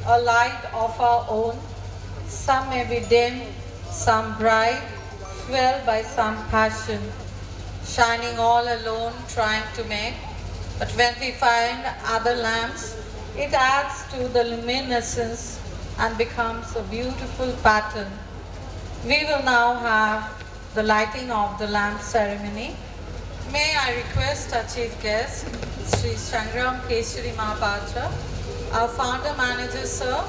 a light of our own. Some may be dim, some bright, fueled by some passion, shining all alone, trying to make. But when we find other lamps, it adds to the luminescence and becomes a beautiful pattern. We will now have the lighting of the lamp ceremony. May I request our chief guest, Sri Sangram Keshari Mahapatra, our founder manager sir,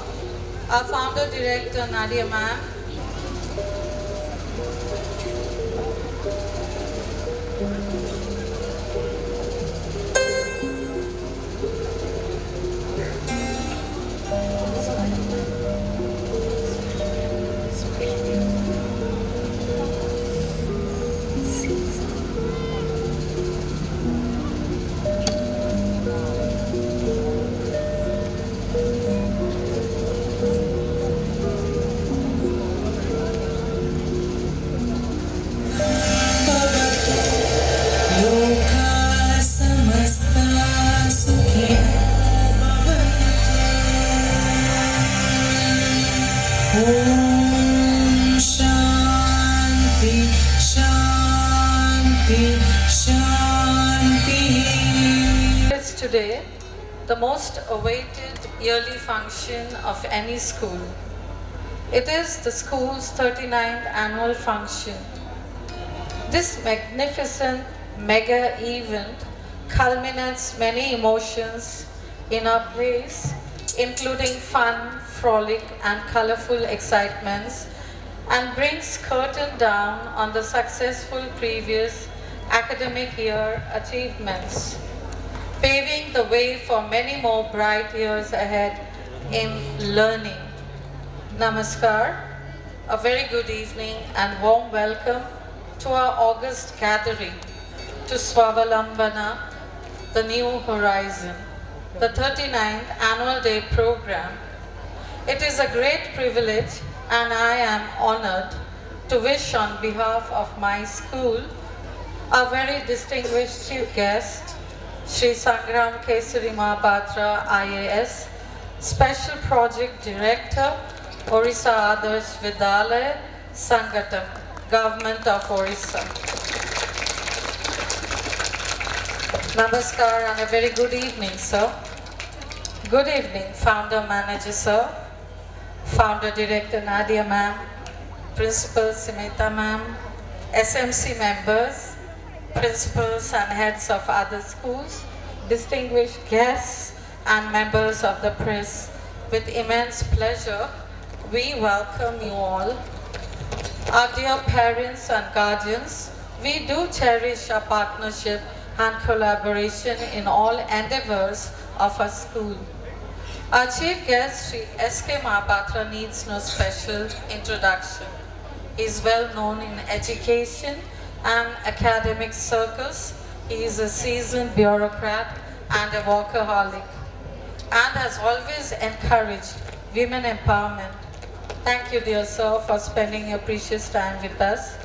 our founder director Nadia ma'am, Om Shanti Shanti Shanti. It's today the most awaited yearly function of any school. It is the school's 39th annual function. This magnificent mega event culminates many emotions in our place, including fun, frolic and colorful excitements, and brings curtain down on the successful previous academic year achievements, paving the way for many more bright years ahead in learning. Namaskar, a very good evening and warm welcome to our August gathering to SVAVALAMBANA, the New Horizon, the 39th annual day program. It is a great privilege and I am honored to wish on behalf of my school a very distinguished chief guest, Sri Sangram Keshari Mahapatra IAS, Special Project Director, Orissa Adarsh Vidyalaya Sangatam, Government of Orissa. Namaskar and a very good evening, sir. Good evening, Founder Manager, sir. Founder Director Nadia ma'am, Principal Simita ma'am, SMC members, principals and heads of other schools, distinguished guests and members of the press. With immense pleasure, we welcome you all. Our dear parents and guardians, we do cherish our partnership and collaboration in all endeavors of our school. Our chief guest, Sri S.K. Mahapatra, needs no special introduction. He is well known in education and academic circles. He is a seasoned bureaucrat and a workaholic and has always encouraged women empowerment. Thank you, dear sir, for spending your precious time with us.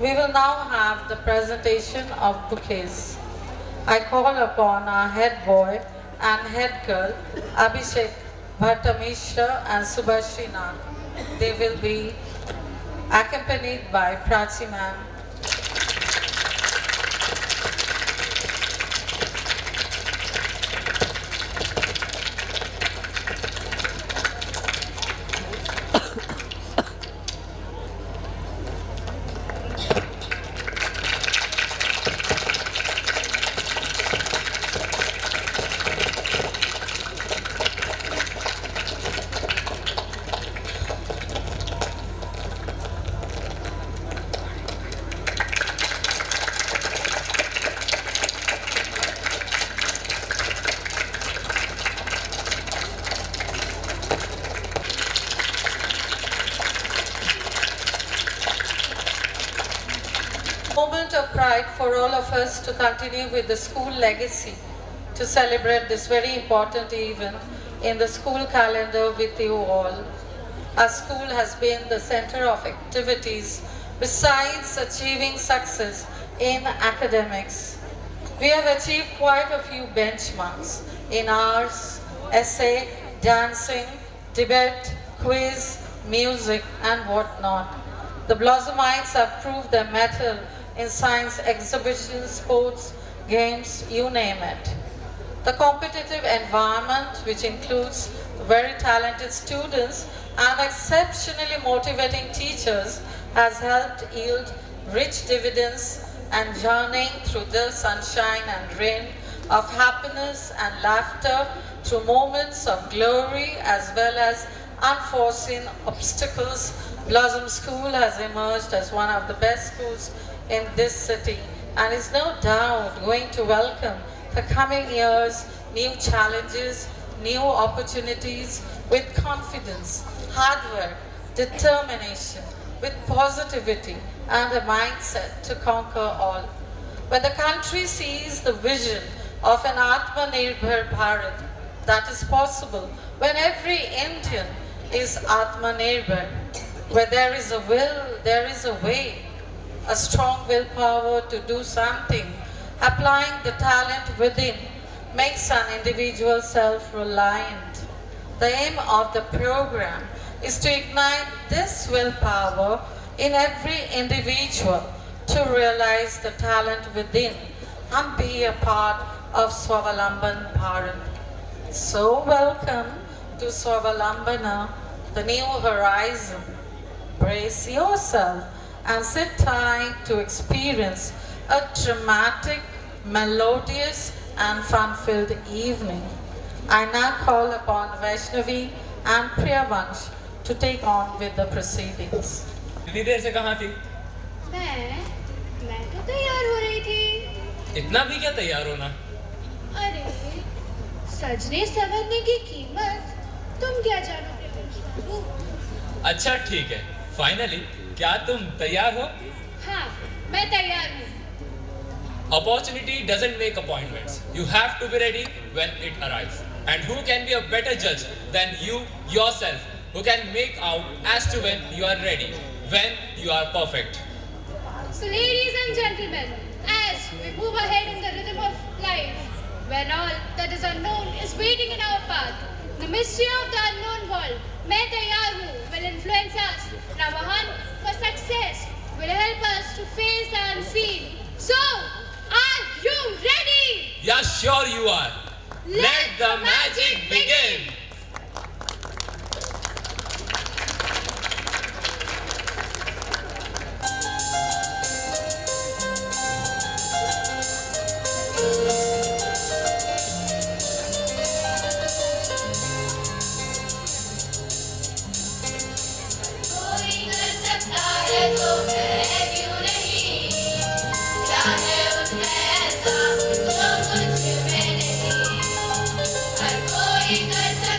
We will now have the presentation of bouquets. I call upon our head boy and head girl, Abhishek Bhattamishra and Subhashri Nag. They will be accompanied by Prachi ma'am. Moment of pride for all of us to continue with the school legacy, to celebrate this very important event in the school calendar with you all. Our school has been the center of activities besides achieving success in academics. We have achieved quite a few benchmarks in arts, essay, dancing, debate, quiz, music, and whatnot. The Blossomites have proved their mettle in science exhibitions, sports, games, you name it. The competitive environment, which includes very talented students and exceptionally motivating teachers, has helped yield rich dividends and journeying through the sunshine and rain of happiness and laughter through moments of glory as well as unforeseen obstacles. Blossom School has emerged as one of the best schools in this city and is no doubt going to welcome the coming years, new challenges, new opportunities with confidence, hard work, determination, with positivity and a mindset to conquer all. When the country sees the vision of an Atmanirbhar Bharat that is possible, when every Indian is Atmanirbhar, where there is a will, there is a way, a strong willpower to do something, applying the talent within makes an individual self-reliant. The aim of the program is to ignite this willpower in every individual to realize the talent within and be a part of SVAVALAMBAN Bharat. So welcome to SVAVALAMBANA, the new horizon. Brace yourself and sit tight to experience a dramatic, melodious and fun-filled evening. I now call upon Vaishnavi and Priyavansh to take on with the proceedings. इतनी देर से कहाँ थी? मैं तो तैयार हो रही थी। इतना भी क्या तैयार होना? अरे सजने संवरने की कीमत तुम क्या जानोगे? अच्छा ठीक है, फाइनली क्या तुम तैयार हो? हाँ, मैं तैयार हूँ। Opportunity doesn't make appointments. You have to be ready when it arrives. And who can be a better judge than you yourself, who can make out as to when you are ready, when you are perfect. So ladies and gentlemen, as we move ahead in the rhythm of life, when all that is unknown is waiting in our path, the mystery of the unknown world, मैं तैयार हूँ, will influence us. Now a hunt for success will help us to face the unseen. So, are you ready? Yeah, sure you are. Let the magic begin. कोई कर सकता है तो है क्यों नहीं, क्या है उसमें ऐसा जो कुछ में नहीं, हर कोई कर सकता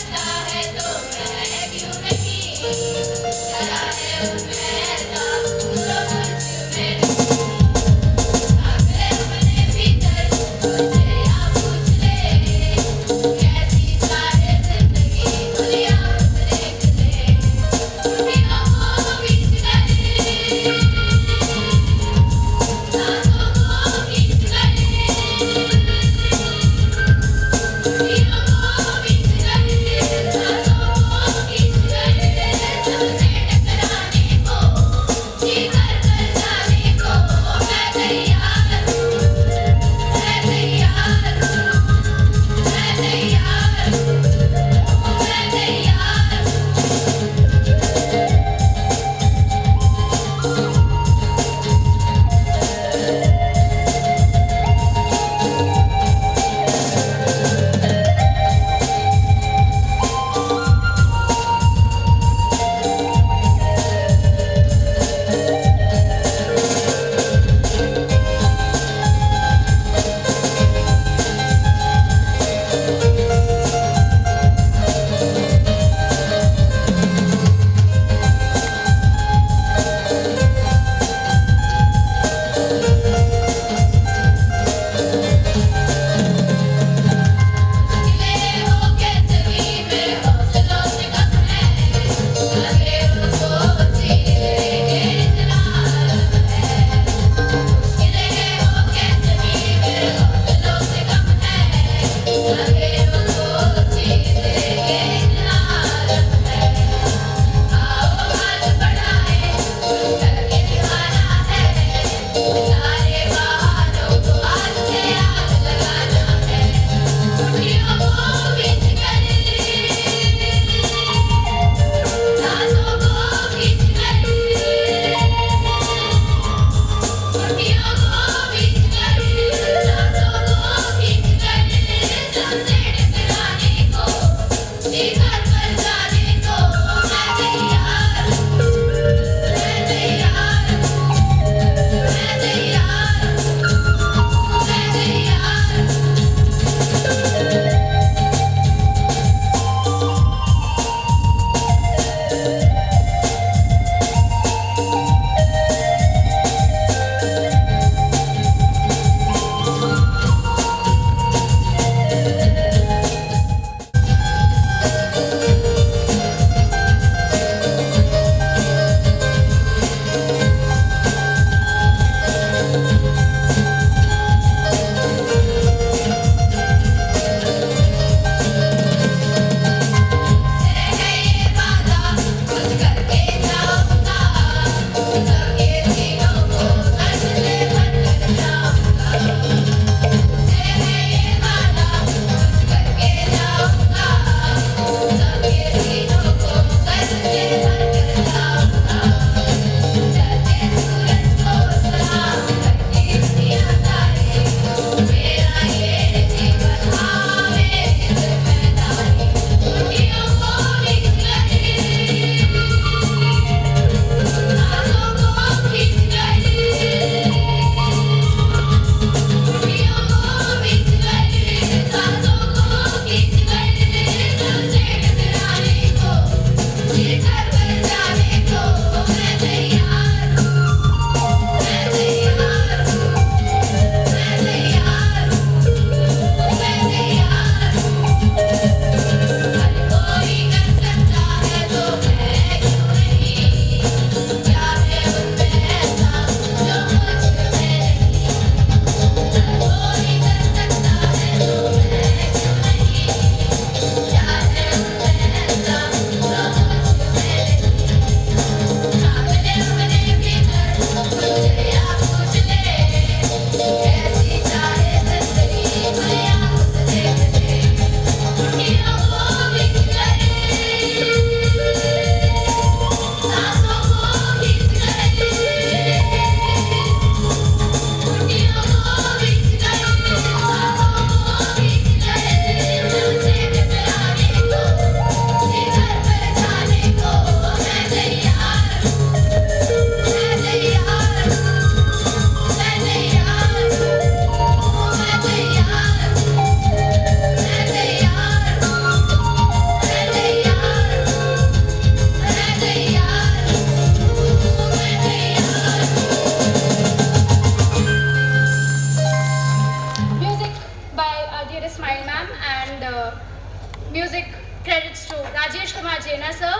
Kumar Jaina sir,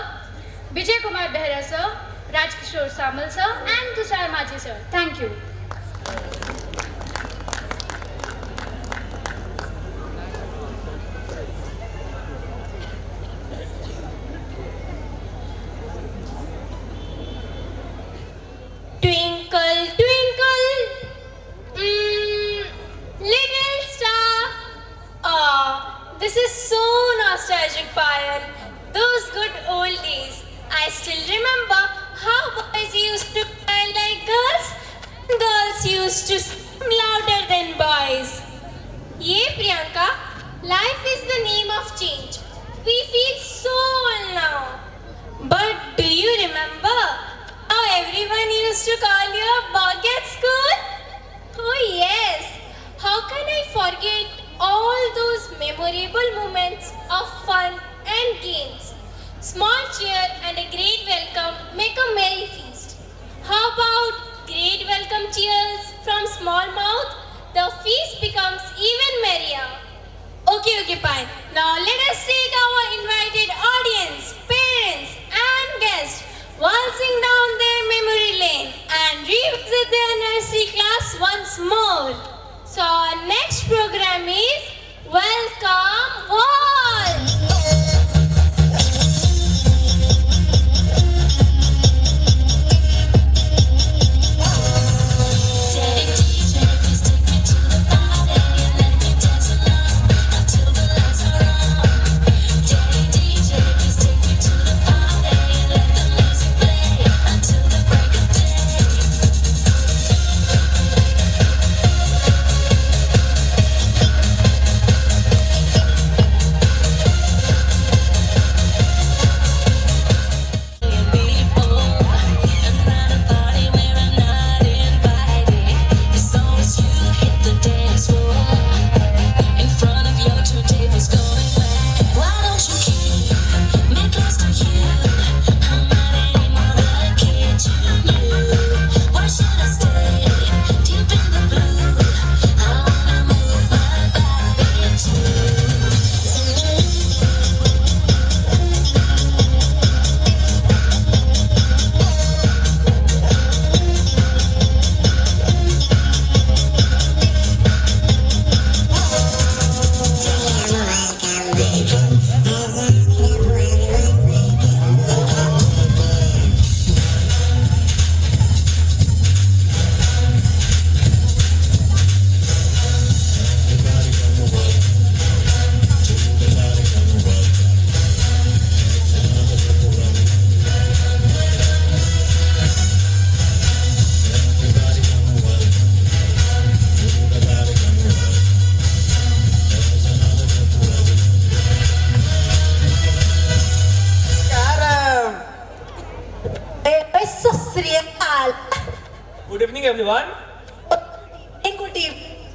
Vijay Kumar Behra sir, Rajkishore Samal sir, and Tushar Maji sir. Thank you. Twinkle, twinkle, little star. Ah, this is so nostalgic, Payal. Those good old days. I still remember how boys used to cry like girls, and girls used to scream louder than boys. Yeah, Priyanka, life is the name of change. We feel so old now. But do you remember how everyone used to call you a bug at school? Oh yes. How can I forget all those memorable moments of fun and games? Small cheer and a great welcome make a merry feast. How about great welcome cheers from small mouth? The feast becomes even merrier. Okay, fine. Now let us take our invited audience, parents and guests waltzing down their memory lane and revisit their nursery class once more. So our next program is Welcome Waltz. Good evening, everyone. Good evening.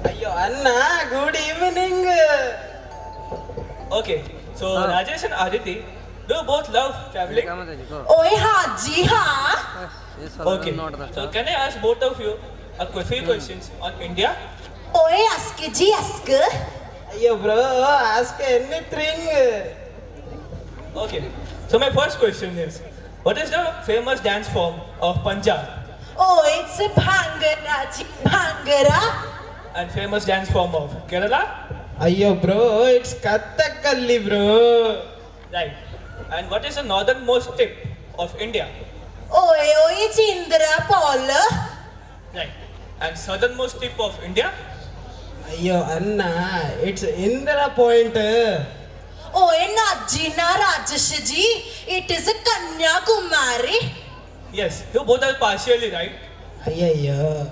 Ayyo, Anna, good evening. Okay, so Rajesh and Aditi, do you both love traveling? Oi, Haji, ha? Okay, so can I ask both of you a few questions on India? Oi, ask ji, ask. Ayyo, bro, ask anything. Okay, so my first question is, what is the famous dance form of Punjab? Oh, it's a Bhangra, ji, Bhangra. And famous dance form of Kerala? Ayyo, bro, it's Kathakali, bro. Right. And what is the northernmost tip of India? Oi, it's Indra Paul. Right. And southernmost tip of India? Ayyo, Anna, it's Indra Point. Oi, Najina Rajesh ji, it is a Kanyakumari. Yes, you both are partially right. Ayyo.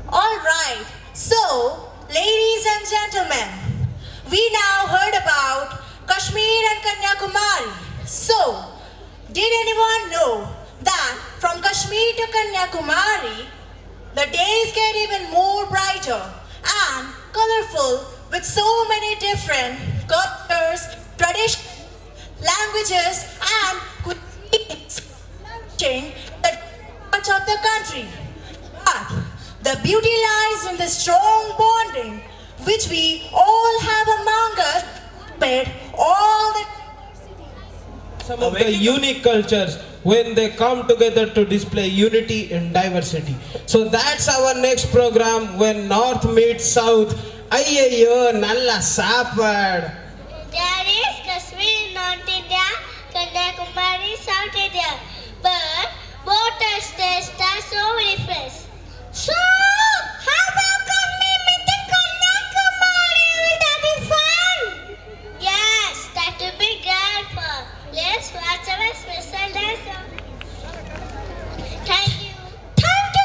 All right. So, ladies and gentlemen, we now heard about Kashmir and Kanyakumari. So, did anyone know that from Kashmir to Kanyakumari, the days get even more brighter and colorful with so many different cultures, traditions, languages, and cuisines touching the much of the country. But the beauty lies in the strong bonding which we all have among us celebrate all the some of the unique cultures when they come together to display unity in diversity. So that's our next program, when North meets South. Ayyo, nalla sapad. There is Kashmir, North India, Kanyakumari, South India. But both are states are so different. So, how about we meet in Kanyakumari? Will that be fun? Yes, that will be great fun. Let's watch our special lesson. Thank you. Thank you.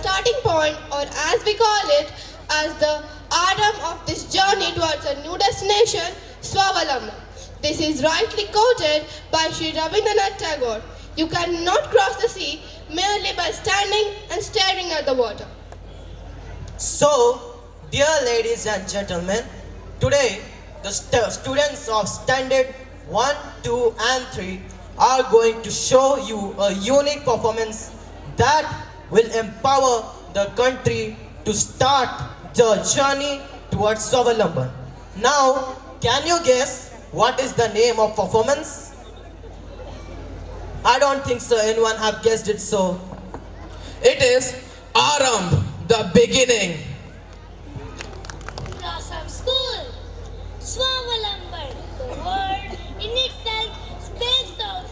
starting point, or as we call it, as the Adam of this journey towards a new destination, SVAVALAMBANA. This is rightly quoted by Sri Rabindranath Tagore. You cannot cross the sea merely by standing and staring at the water. So, dear ladies and gentlemen, today the students of Standard 1, 2 and 3 are going to show you a unique performance that will empower the country to start the journey towards SVAVALAMBANA. Now, can you guess what is the name of performance? I don't think so anyone have guessed it, so It is Aram, the beginning. Blossom School. SVAVALAMBANA. The word in itself spells out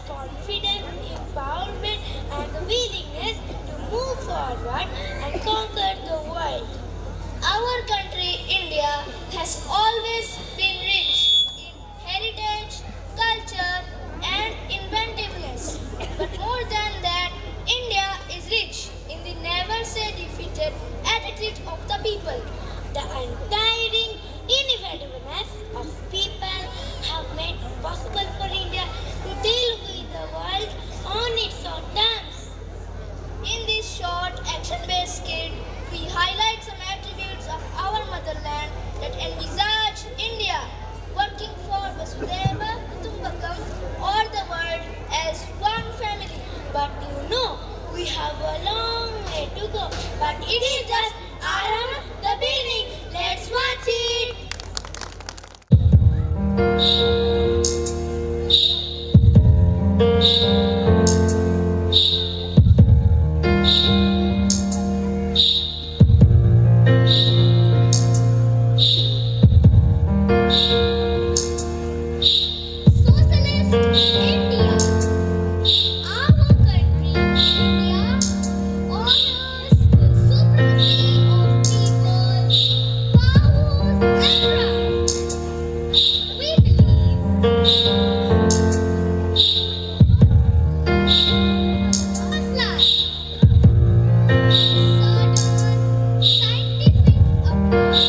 have a long way to go, but it is just Aram, the beginning. Let's watch it. Socialist India. Our country, India, honors the supremacy of people, powers, and rights. We believe first life, certain scientific approach,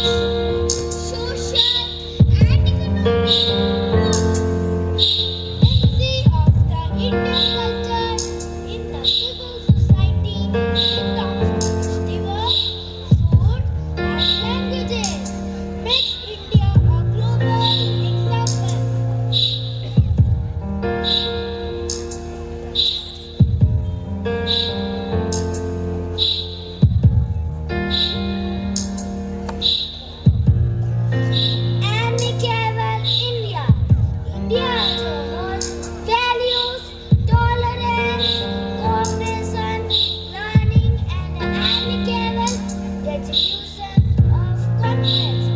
social and economic progress. Legacy of the Indian culture in the civil society in terms of festival, food, and languages makes India a global example. Amicable India. India as a whole values tolerance, cooperation, learning, and amicable resolution of conflicts.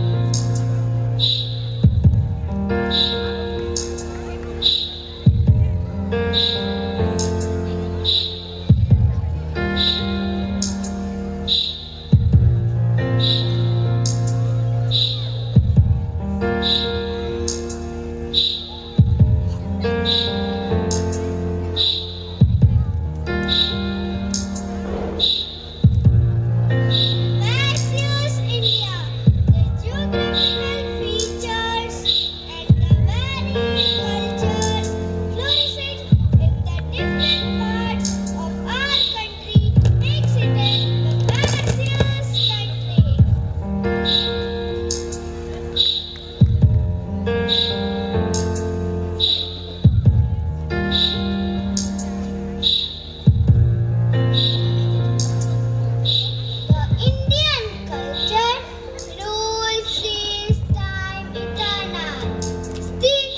Values India, the geographical features and the varied cultures flourishing in the different parts of our country makes it a diverse country. The Indian culture rules since time eternal. Still,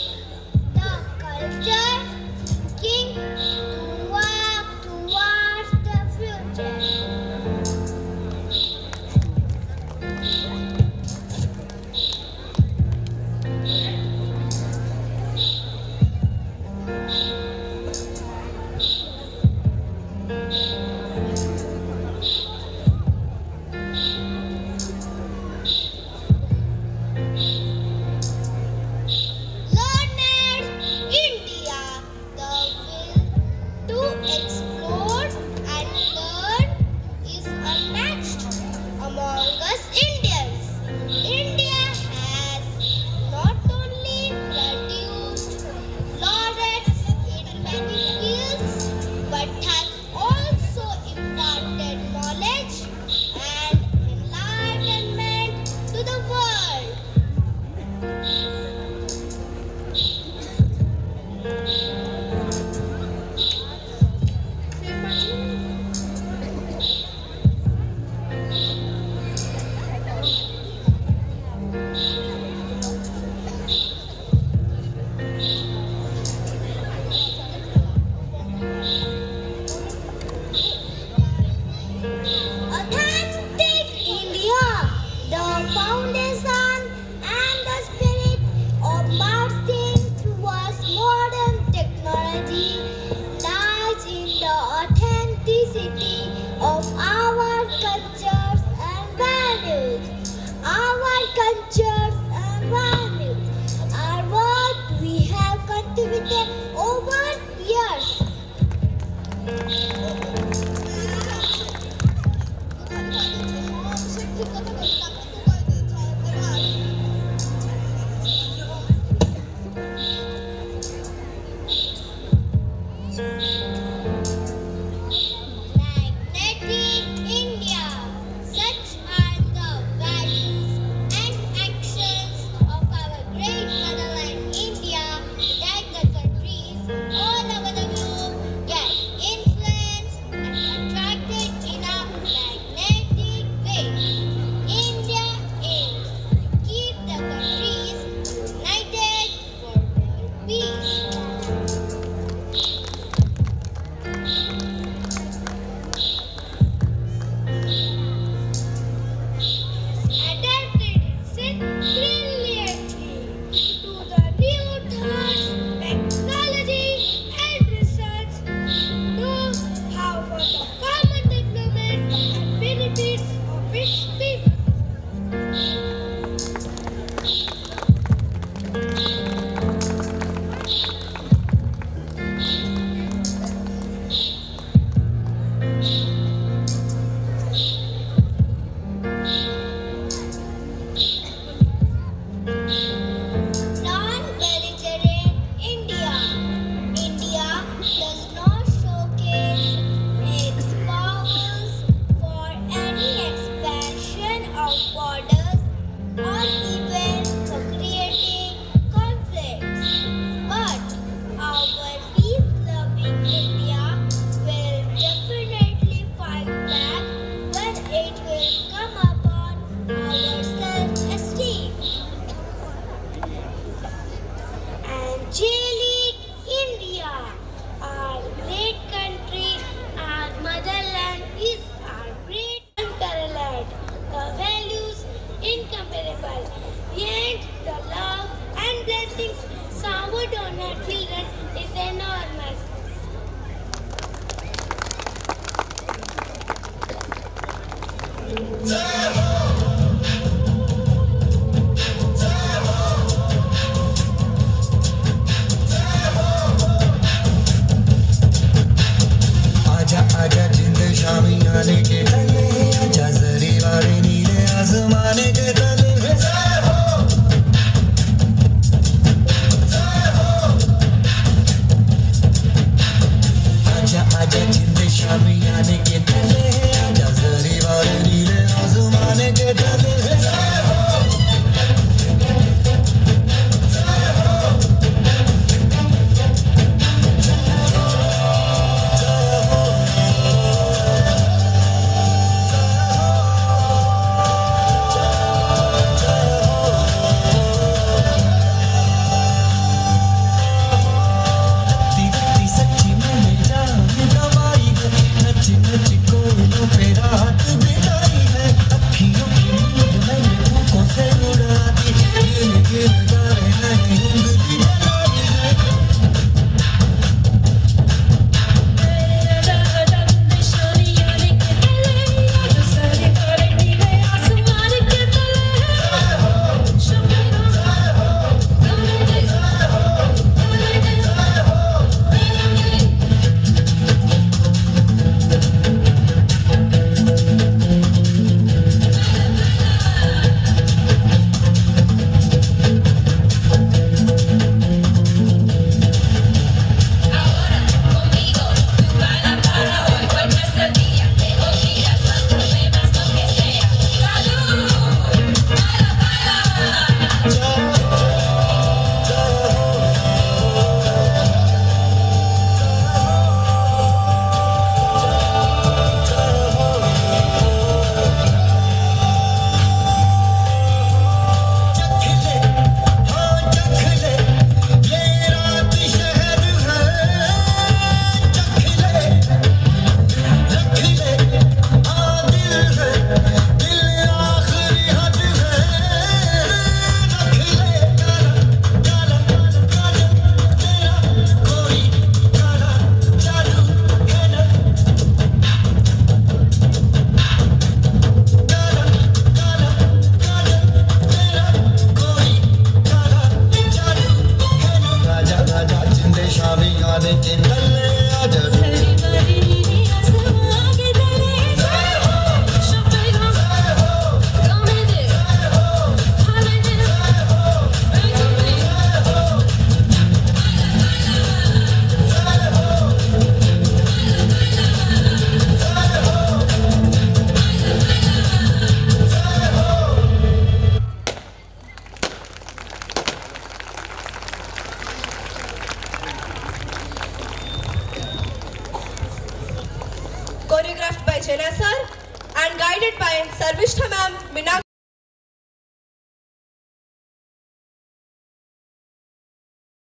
the culture seeking to work towards the future. Learned India, the will to explore and learn is unmatched among us Indians. India has not only produced laureates in many fields, but has also imparted knowledge and enlightenment to the world. Authentic India, the foundation and the spirit of marching towards modern technology lies in the authenticity of our cultures and values. Our cultures and values are what we have cultivated over years. Like आजा आजा जिंद शामी आने के तले आजा जरी वाले नीले आसमाने के तले आजा आजा जिंद शामी आने के तले आजा जरी वाले नीले आसमाने के तले Choreographed by Jena sir and guided by Sarvishta ma'am, Meenakshi